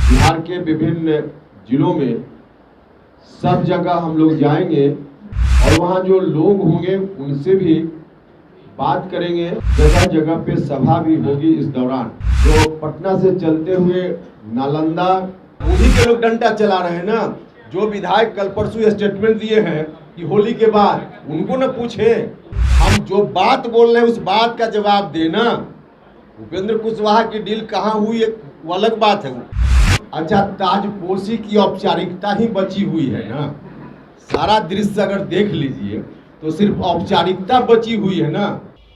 बिहार के विभिन्न जिलों में सब जगह हम लोग जाएंगे और वहाँ जो लोग होंगे उनसे भी बात करेंगे। जगह जगह पे सभा भी होगी इस दौरान। जो पटना से चलते हुए नालंदा, उन्हीं के लोग डंडा चला रहे हैं ना। जो विधायक कल परसों स्टेटमेंट दिए हैं कि होली के बाद, उनको न पूछे। हम जो बात बोल रहे हैं उस बात का जवाब देना। उपेंद्र कुशवाहा की डील कहाँ हुई वो अलग बात है। अच्छा, ताजपोशी की औपचारिकता ही बची हुई है ना। सारा दृश्य अगर देख लीजिए तो सिर्फ औपचारिकता बची हुई है ना।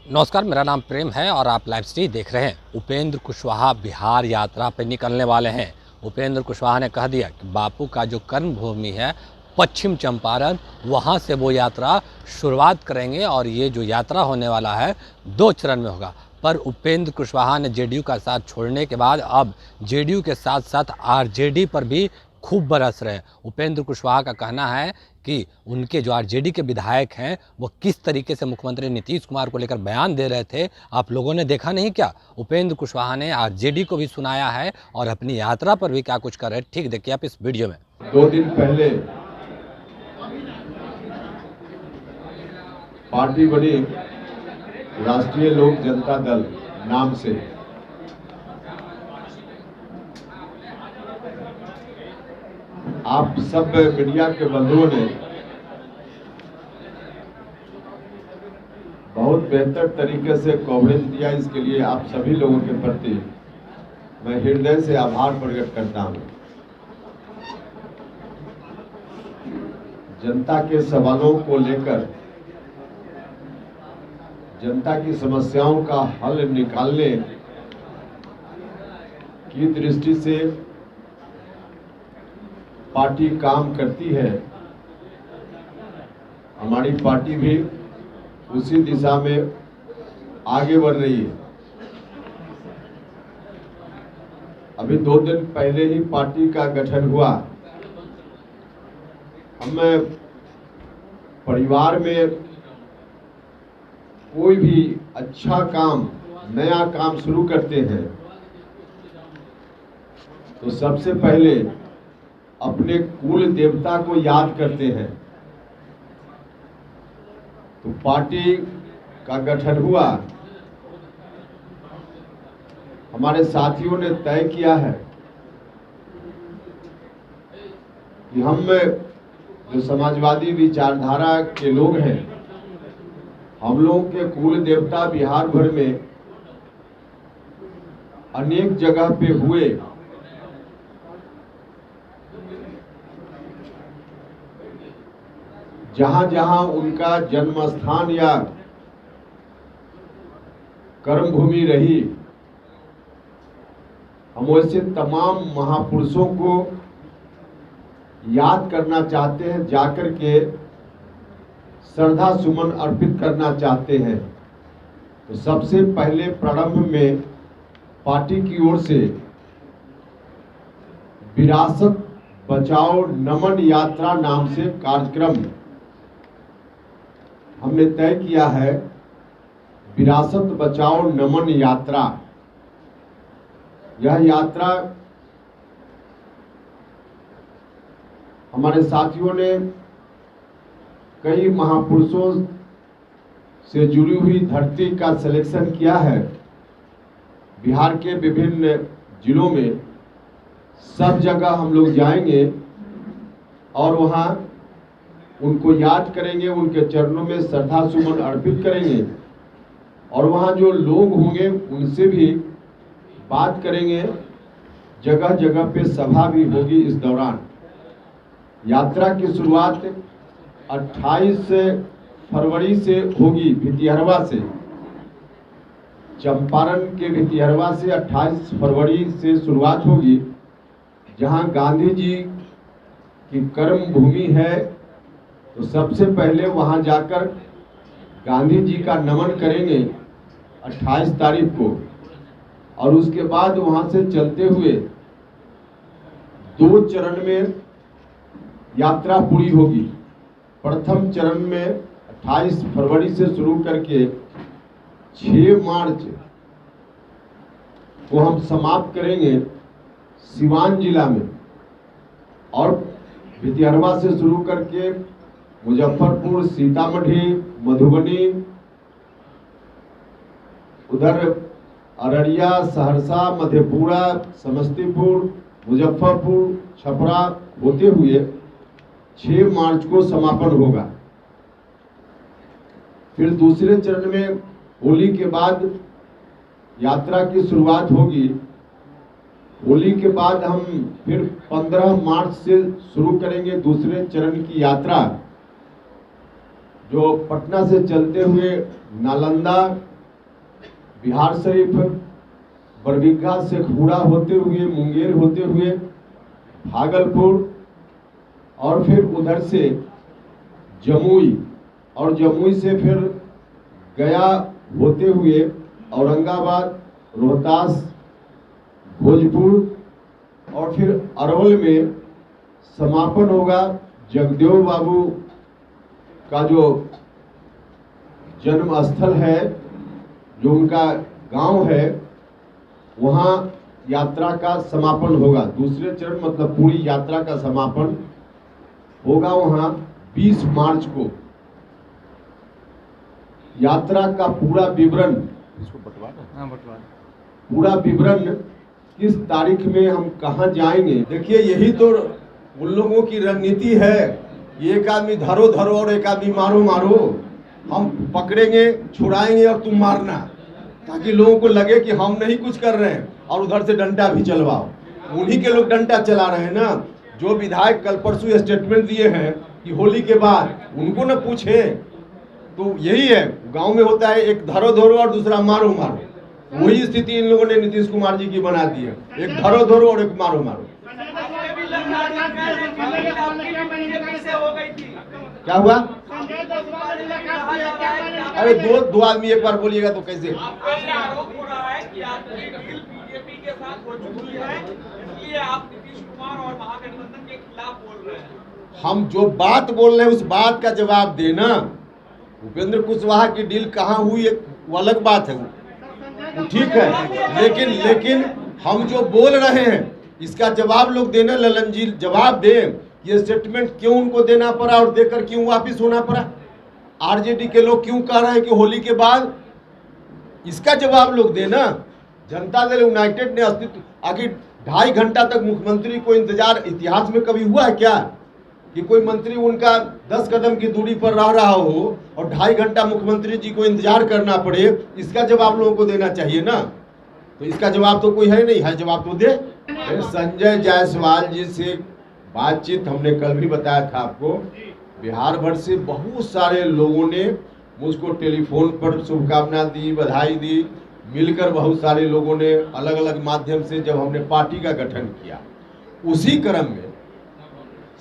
नमस्कार, मेरा नाम प्रेम है और आप लाइव स्ट्रीम देख रहे हैं। उपेंद्र कुशवाहा बिहार यात्रा पर निकलने वाले हैं। उपेंद्र कुशवाहा ने कह दिया कि बापू का जो कर्म भूमि है पश्चिम चंपारण, वहां से वो यात्रा शुरुआत करेंगे और ये जो यात्रा होने वाला है 2 चरण में होगा। पर उपेंद्र कुशवाहा ने जेडीयू का साथ छोड़ने के बाद अब जेडीयू के साथ साथ आरजेडी पर भी खूब बरस रहे हैं। उपेंद्र कुशवाहा का कहना है कि उनके जो आरजेडी के विधायक हैं वो किस तरीके से मुख्यमंत्री नीतीश कुमार को लेकर बयान दे रहे थे, आप लोगों ने देखा नहीं क्या? उपेंद्र कुशवाहा ने आरजेडी को भी सुनाया है और अपनी यात्रा पर भी क्या कुछ कर रहे हैं, ठीक देखिए आप इस वीडियो में। 2 दिन पहले पार्टी बनी राष्ट्रीय लोक जनता दल नाम से। आप सब मीडिया के बंधुओं ने बहुत बेहतर तरीके से कवरेज दिया। इसके लिए आप सभी लोगों के प्रति मैं हृदय से आभार प्रकट करता हूं। जनता के सवालों को लेकर, जनता की समस्याओं का हल निकालने की दृष्टि से पार्टी काम करती है। हमारी पार्टी भी उसी दिशा में आगे बढ़ रही है। अभी 2 दिन पहले ही पार्टी का गठन हुआ। हम परिवार में कोई भी अच्छा काम, नया काम शुरू करते हैं तो सबसे पहले अपने कुल देवता को याद करते हैं। तो पार्टी का गठन हुआ। हमारे साथियों ने तय किया है कि हम जो समाजवादी विचारधारा के लोग हैं, हम लोगों के कुल देवता बिहार भर में अनेक जगह पे हुए। जहां जहां उनका जन्म स्थान या कर्म भूमि रही, हम वैसे तमाम महापुरुषों को याद करना चाहते हैं, जाकर के श्रद्धा सुमन अर्पित करना चाहते हैं। तो सबसे पहले प्रारंभ में पार्टी की ओर से विरासत बचाओ नमन यात्रा नाम से कार्यक्रम हमने तय किया है। विरासत बचाओ नमन यात्रा, यह यात्रा हमारे साथियों ने कई महापुरुषों से जुड़ी हुई धरती का सिलेक्शन किया है। बिहार के विभिन्न जिलों में सब जगह हम लोग जाएंगे और वहाँ उनको याद करेंगे, उनके चरणों में श्रद्धा सुमन अर्पित करेंगे और वहाँ जो लोग होंगे उनसे भी बात करेंगे। जगह जगह पे सभा भी होगी इस दौरान। यात्रा की शुरुआत 28 फरवरी से होगी भितिहरवा से। चंपारण के भितिहरवा से 28 फरवरी से शुरुआत होगी, जहां गांधी जी की कर्म भूमि है। तो सबसे पहले वहां जाकर गांधी जी का नमन करेंगे 28 तारीख को, और उसके बाद वहां से चलते हुए 2 चरण में यात्रा पूरी होगी। प्रथम चरण में 28 फरवरी से शुरू करके 6 मार्च को हम समाप्त करेंगे सिवान जिला में और भितिहरवा से शुरू करके मुजफ्फरपुर, सीतामढ़ी, मधुबनी, उधर अररिया, सहरसा, मधेपुरा, समस्तीपुर, मुजफ्फरपुर, छपरा होते हुए 6 मार्च को समापन होगा। फिर दूसरे चरण में होली के बाद यात्रा की शुरुआत होगी। होली के बाद हम फिर 15 मार्च से शुरू करेंगे दूसरे चरण की यात्रा, जो पटना से चलते हुए नालंदा, बिहार शरीफ, बरबीघा, शेखपुरा होते हुए, मुंगेर होते हुए भागलपुर और फिर उधर से जमुई और जमुई से फिर गया होते हुए औरंगाबाद, रोहतास, भोजपुर और फिर अरवल में समापन होगा। जगदेव बाबू का जो जन्म स्थल है, जो उनका गांव है, वहां यात्रा का समापन होगा। दूसरे चरण मतलब पूरी यात्रा का समापन होगा वहां 20 मार्च को। यात्रा का पूरा विवरण, पूरा विवरण किस तारीख में हम कहां जाएंगे। देखिए, यही तो उन लोगों की रणनीति है। एक आदमी धरो धरो और एक आदमी मारो मारो। हम पकड़ेंगे, छुड़ाएंगे और तुम मारना, ताकि लोगों को लगे कि हम नहीं कुछ कर रहे हैं और उधर से डंडा भी चलवाओ। उन्हीं के लोग डंडा चला रहे हैं ना। जो विधायक कल परसों स्टेटमेंट दिए हैं कि होली के बाद, उनको न पूछे। तो यही है, गांव में होता है एक धरो धरो और दूसरा मारो मारो। वही स्थिति इन लोगों ने नीतीश कुमार जी की बना दी है, एक धरो धरो और एक मारो मारो। क्या हुआ? अरे दो आदमी एक बार बोलिएगा तो कैसे? आरोप हो रहा है कि आपकी डील बीजेपी के साथ हो चुकी है, इसलिए आप नीतीश कुमार और महागठबंधन के खिलाफ बोल रहे हैं। हम जो बात बोल रहे हैं उस बात का जवाब देना। उपेंद्र कुशवाहा की डील कहाँ हुई वो अलग बात है, वो ठीक है, लेकिन हम जो बोल रहे हैं इसका जवाब लोग देना। ललन जी जवाब दें, ये स्टेटमेंट क्यों उनको देना पड़ा और देकर क्यों वापिस होना पड़ा? आरजेडी के लोग क्यों कह रहे हैं कि होली के बाद? इसका जवाब लोग देना। जनता दल यूनाइटेड ने अस्तित्व, आखिर 2.5 घंटा तक मुख्यमंत्री को इंतजार इतिहास में कभी हुआ है क्या कि कोई मंत्री उनका 10 कदम की दूरी पर रह रहा हो और 2.5 घंटा मुख्यमंत्री जी को इंतजार करना पड़े? इसका जवाब लोगों को देना चाहिए ना। तो इसका जवाब तो कोई है नहीं, है जवाब तो दे। संजय जायसवाल जी से बातचीत हमने कल भी बताया था आपको। बिहार भर से बहुत सारे लोगों ने मुझको टेलीफोन पर शुभकामना दी, बधाई दी। मिलकर बहुत सारे लोगों ने अलग अलग माध्यम से, जब हमने पार्टी का गठन किया, उसी क्रम में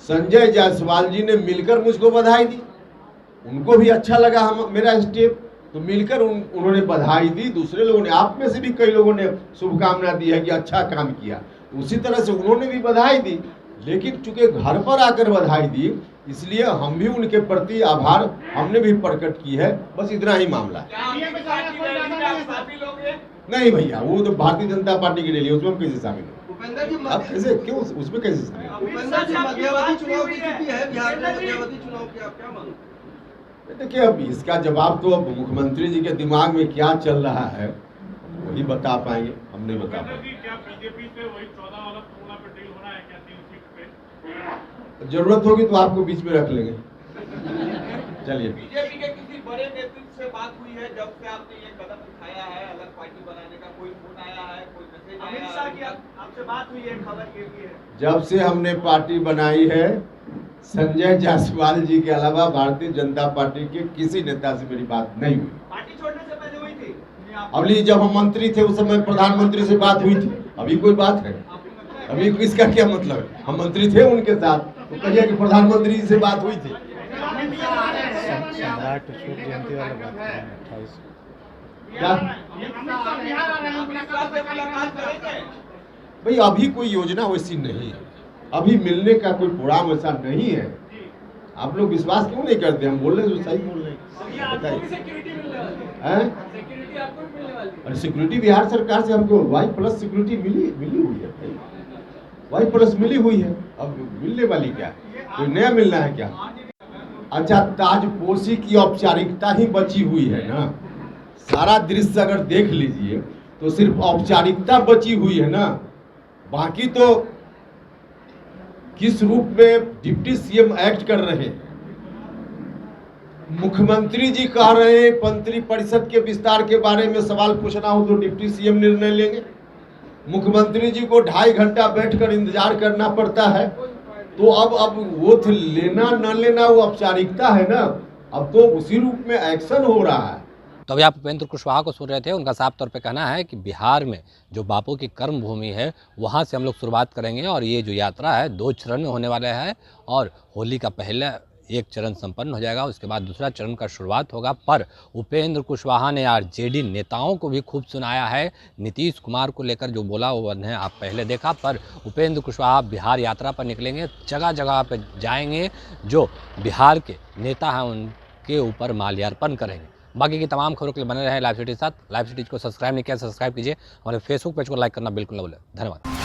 संजय जायसवाल जी ने मिलकर मुझको बधाई दी। उनको भी अच्छा लगा मेरा स्टेप, तो मिलकर उन्होंने बधाई दी। दूसरे लोगों ने, आप में से भी कई लोगों ने शुभकामना दी है कि अच्छा काम किया, तो उसी तरह से उन्होंने भी बधाई दी। लेकिन चूंकि घर पर आकर बधाई दी, इसलिए हम भी उनके प्रति आभार हमने भी प्रकट की है। बस इतना ही मामला है। नहीं भैया, वो तो भारतीय जनता पार्टी की रैली है, उसमें हम कैसे शामिल हैं? अब कैसे, क्यों उसमें कैसे शामिल? मध्यावधि चुनाव की स्थिति है बिहार में, मध्यावधि चुनाव की आप क्या मानते? देखिए, अब इसका जवाब तो अब मुख्यमंत्री जी के दिमाग में क्या चल रहा है वही बता पाएंगे, हम नहीं बता पाएंगे। क्या बीजेपी से वही 14 वाला फॉर्मूला पे डील होना है क्या 3 सीट पे? जरूरत होगी तो आपको बीच में रख लेंगे। चलिए, बीजेपी के किसी बड़े नेतृत्व से बात हुई है जब से आपने ये कदम उठाया है अलग पार्टी बनाने का? कोई फोन आया है, कोई मैसेज आया है? अमित शाह की आपसे बात हुई है, खबर ये भी है? जब से हमने पार्टी बनाई है, संजय जायसवाल जी के अलावा भारतीय जनता पार्टी के किसी नेता से मेरी बात नहीं हुई। पार्टी छोड़ने से पहले हुई थी? अभी जब हम मंत्री थे उस समय प्रधानमंत्री से बात हुई थी। अभी कोई बात है? अभी इसका क्या मतलब है? हम मंत्री थे उनके साथ, तो कहिए कि प्रधानमंत्री जी से बात हुई थी। क्या भाई, अभी कोई योजना वैसी नहीं है, अभी मिलने का कोई प्रोग्राम ऐसा नहीं है। आप लोग विश्वास क्यों नहीं करते? हम बोल रहे हैं तो सही बोल रहे हैं। अरे सिक्योरिटी बिहार सरकार से हमको Y+ सिक्योरिटी मिली हुई है। वही प्रेस मिली हुई है, अब मिलने वाली क्या है, कोई नया मिलना है क्या? अच्छा, ताजपोशी की औपचारिकता ही बची हुई है ना। सारा दृश्य अगर देख लीजिए तो सिर्फ औपचारिकता बची हुई है ना, बाकी तो किस रूप में डिप्टी सीएम एक्ट कर रहे हैं। मुख्यमंत्री जी कह रहे हैं मंत्री परिषद के विस्तार के बारे में सवाल पूछना हो तो डिप्टी सीएम निर्णय लेंगे। मुख्यमंत्री जी को 2.5 घंटा बैठकर इंतजार करना पड़ता है। तो अब वो लेना न लेना वो औपचारिकता है ना, अब तो उसी रूप में एक्शन हो रहा है। तो अभी आप उपेंद्र कुशवाहा को सुन रहे थे। उनका साफ तौर पे कहना है कि बिहार में जो बापू की कर्म भूमि है वहाँ से हम लोग शुरुआत करेंगे और ये जो यात्रा है 2 चरण में होने वाले हैं और होली का पहला एक चरण संपन्न हो जाएगा, उसके बाद दूसरा चरण का शुरुआत होगा। पर उपेंद्र कुशवाहा ने आरजेडी नेताओं को भी खूब सुनाया है। नीतीश कुमार को लेकर जो बोला वो है आप पहले देखा, पर उपेंद्र कुशवाहा बिहार यात्रा पर निकलेंगे, जगह जगह पर जाएंगे, जो बिहार के नेता हैं उनके ऊपर माल्यार्पण करेंगे। बाकी की तमाम खबरों के लिए बने रहे लाइव सिटी के साथ। लाइव सिटी को सब्सक्राइब नहीं किया, सब्सक्राइब कीजिए। हमारे फेसबुक पेज को लाइक करना बिल्कुल न भूलें। धन्यवाद।